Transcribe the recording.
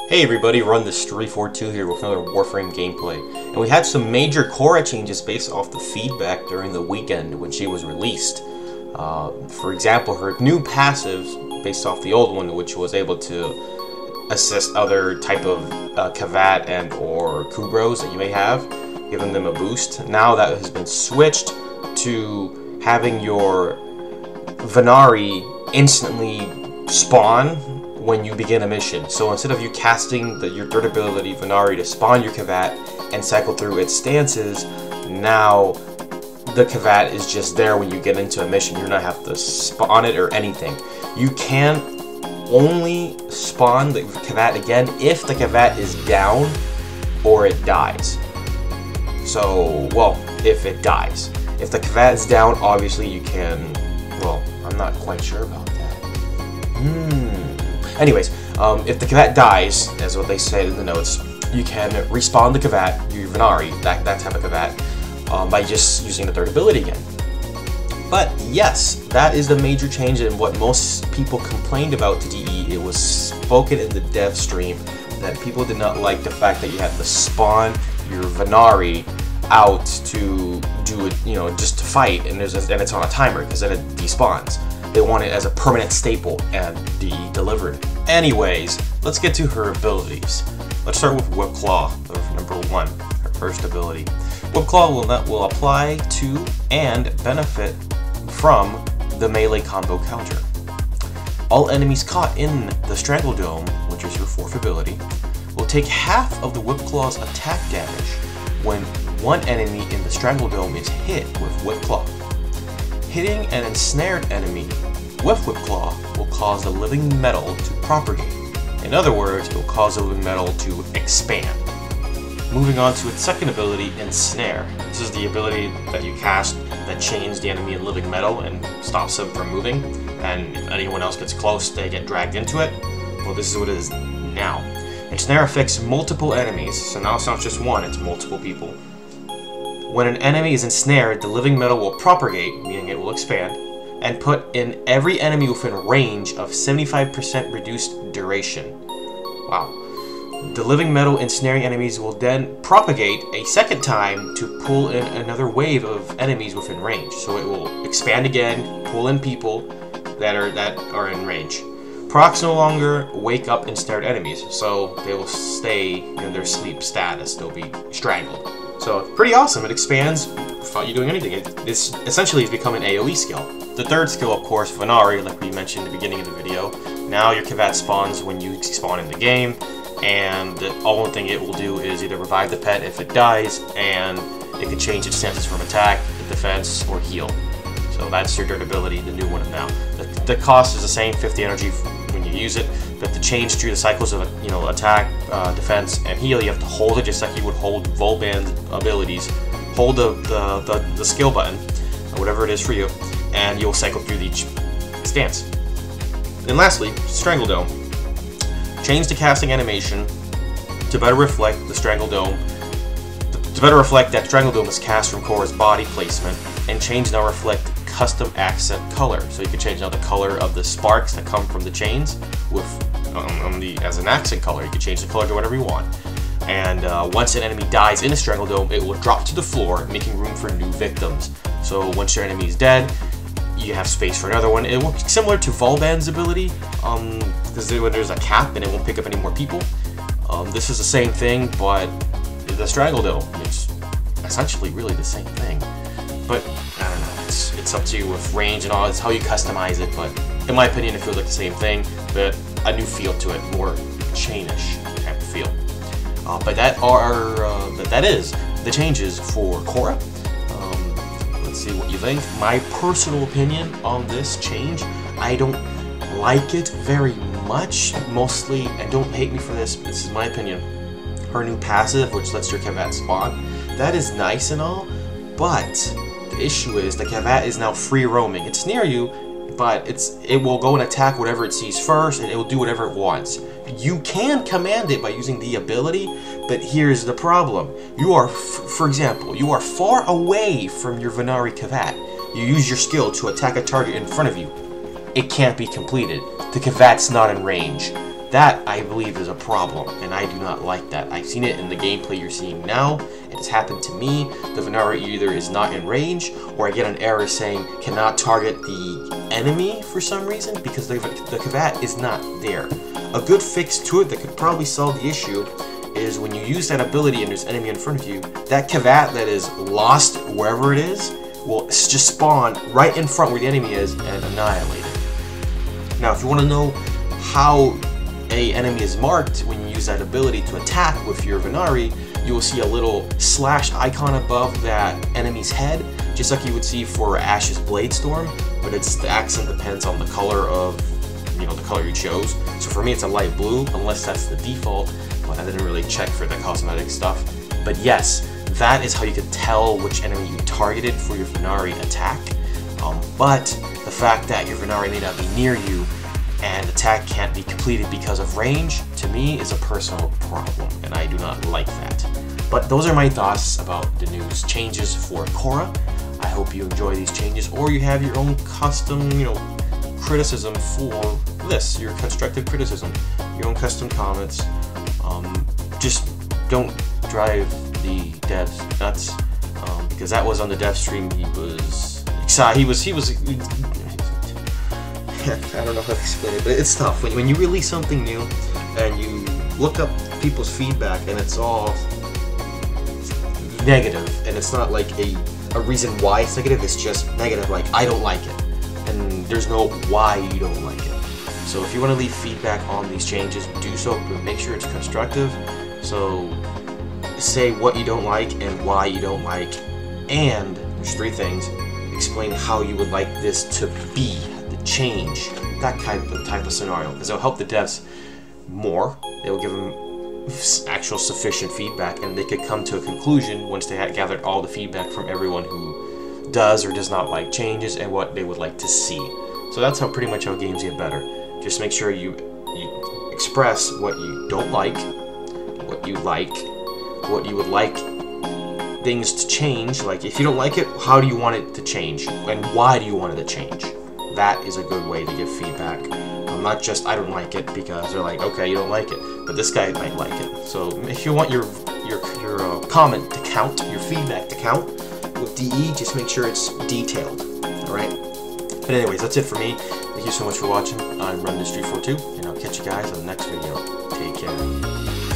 Hey everybody, Run this 342 here with another Warframe gameplay. And we had some major Khora changes based off the feedback during the weekend when she was released. For example, her new passives, based off the old one, which was able to assist other type of Kavat and or Kubros that you may have, giving them a boost. Now that has been switched to having your Venari instantly spawn when you begin a mission. So instead of you casting your third ability Venari to spawn your Kavat and cycle through its stances, now the Kavat is just there when you get into a mission. You don't have to spawn it or anything. You can only spawn the Kavat again if the Kavat is down or it dies. So, well, if it dies. If the Kavat is down, obviously you can, well, I'm not quite sure about that. Anyways, if the Kavat dies, as what they said in the notes, you can respawn the Kavat, your Venari, that type of Kavat, by just using the third ability again. But yes, that is the major change in what most people complained about to DE. It was spoken in the dev stream that people did not like the fact that you had to spawn your Venari out to do it, you know, just to fight, and it's on a timer because then it despawns. They want it as a permanent staple, and DE delivered. Anyways, let's get to her abilities. Let's start with Whip Claw, number 1, her first ability. Whip Claw will apply to and benefit from the melee combo counter. All enemies caught in the Strangle Dome, which is your 4th ability, will take half of the Whip Claw's attack damage when one enemy in the Strangle Dome is hit with Whip Claw. Hitting an ensnared enemy with Whip Claw will cause the living metal to propagate. In other words, it will cause the living metal to expand. Moving on to its second ability, Ensnare. This is the ability that you cast that chains the enemy in living metal and stops them from moving. And if anyone else gets close, they get dragged into it. Well, this is what it is now. Ensnare affects multiple enemies, so now it's not just one, it's multiple people. When an enemy is ensnared, the living metal will propagate, meaning it will expand, and put in every enemy within range of 75% reduced duration. Wow. The living metal ensnaring enemies will then propagate a second time to pull in another wave of enemies within range. So it will expand again, pull in people that are in range. Procs no longer wake up ensnared enemies, so they will stay in their sleep status. They'll be strangled. So pretty awesome. It expands without you doing anything. It's essentially become an AoE skill. The third skill, of course, Venari, like we mentioned at the beginning of the video. Now your Kavat spawns when you spawn in the game, and the only thing it will do is either revive the pet if it dies, and it can change its stances from attack, defense, or heal. So that's your third ability, the new one now. The cost is the same, 50 energy when you use it, but to change through the cycles of attack, defense, and heal, you have to hold it just like you would hold Volband's abilities. Hold the skill button, or whatever it is for you, and you'll cycle through each stance. And lastly, Strangle Dome. Change the casting animation to better reflect the Strangle Dome, to better reflect that Strangle Dome is cast from Khora's body placement, and change now reflect custom accent color. So you can change now the color of the sparks that come from the chains with as an accent color. You can change the color to whatever you want. And once an enemy dies in a Strangle Dome, it will drop to the floor, making room for new victims. So once your enemy is dead, you have space for another one. It will be similar to Volband's ability, because there's a cap and it won't pick up any more people. This is the same thing, but the Strangle Dome. It's essentially really the same thing. But I don't know, it's up to you with range and all. It's how you customize it, but in my opinion, it feels like the same thing, but a new feel to it, more chainish type of feel. But that is the changes for Khora. Let's see what you think. My personal opinion on this change, I don't like it very much. Mostly, and don't hate me for this, this is my opinion. Her new passive, which lets your Kavat spawn, that is nice and all, but the issue is the Kavat is now free roaming. It's near you, but it will go and attack whatever it sees first, and it will do whatever it wants. You can command it by using the ability, but here's the problem. You are, for example, you are far away from your Venari Kavat. You use your skill to attack a target in front of you. It can't be completed. The Kavat's not in range. That, I believe, is a problem, and I do not like that. I've seen it in the gameplay you're seeing now. It has happened to me. The Venari either is not in range, or I get an error saying cannot target the enemy for some reason, because the Kavat is not there. A good fix to it that could probably solve the issue is when you use that ability and there's an enemy in front of you, that Kavat that is lost wherever it is will just spawn right in front where the enemy is and annihilate it. Now, if you want to know how an enemy is marked when you use that ability to attack with your Venari, you will see a little slash icon above that enemy's head, just like you would see for Ash's Blade Storm, but the accent depends on the color of, the color you chose. So for me it's a light blue, unless that's the default, but I didn't really check for the cosmetic stuff. But yes, that is how you can tell which enemy you targeted for your Venari attack. But the fact that your Venari may not be near you and attack can't be completed because of range, to me, is a personal problem, and I do not like that. But those are my thoughts about the news changes for Khora. I hope you enjoy these changes, or you have your own custom, criticism for this, your constructive criticism, your own custom comments. Just don't drive the devs nuts, because that was on the dev stream. He was excited. He was I don't know how to explain it, but it's tough when you release something new and you look up people's feedback and it's all negative, and it's not like a reason why it's negative. It's just negative, like I don't like it, and there's no why you don't like it. So if you want to leave feedback on these changes, do so, but make sure it's constructive. So say what you don't like and why you don't like, and there's 3 things. Explain how you would like this to be, the change, that type of scenario, because it'll help the devs more. They will give them actual sufficient feedback, and they could come to a conclusion once they had gathered all the feedback from everyone who does or does not like changes and what they would like to see. So that's how pretty much how games get better. Just make sure you express what you don't like, what you like, what you would like things to change. Like, if you don't like it, how do you want it to change, and why do you want it to change? That is a good way to give feedback. Not just I don't like it, because they're like, okay, you don't like it, but this guy might like it. So if you want your comment to count, your feedback to count with DE, just make sure it's detailed. All right. But anyways, that's it for me. Thank you so much for watching. I'm RunThis342, and I'll catch you guys on the next video. Take care.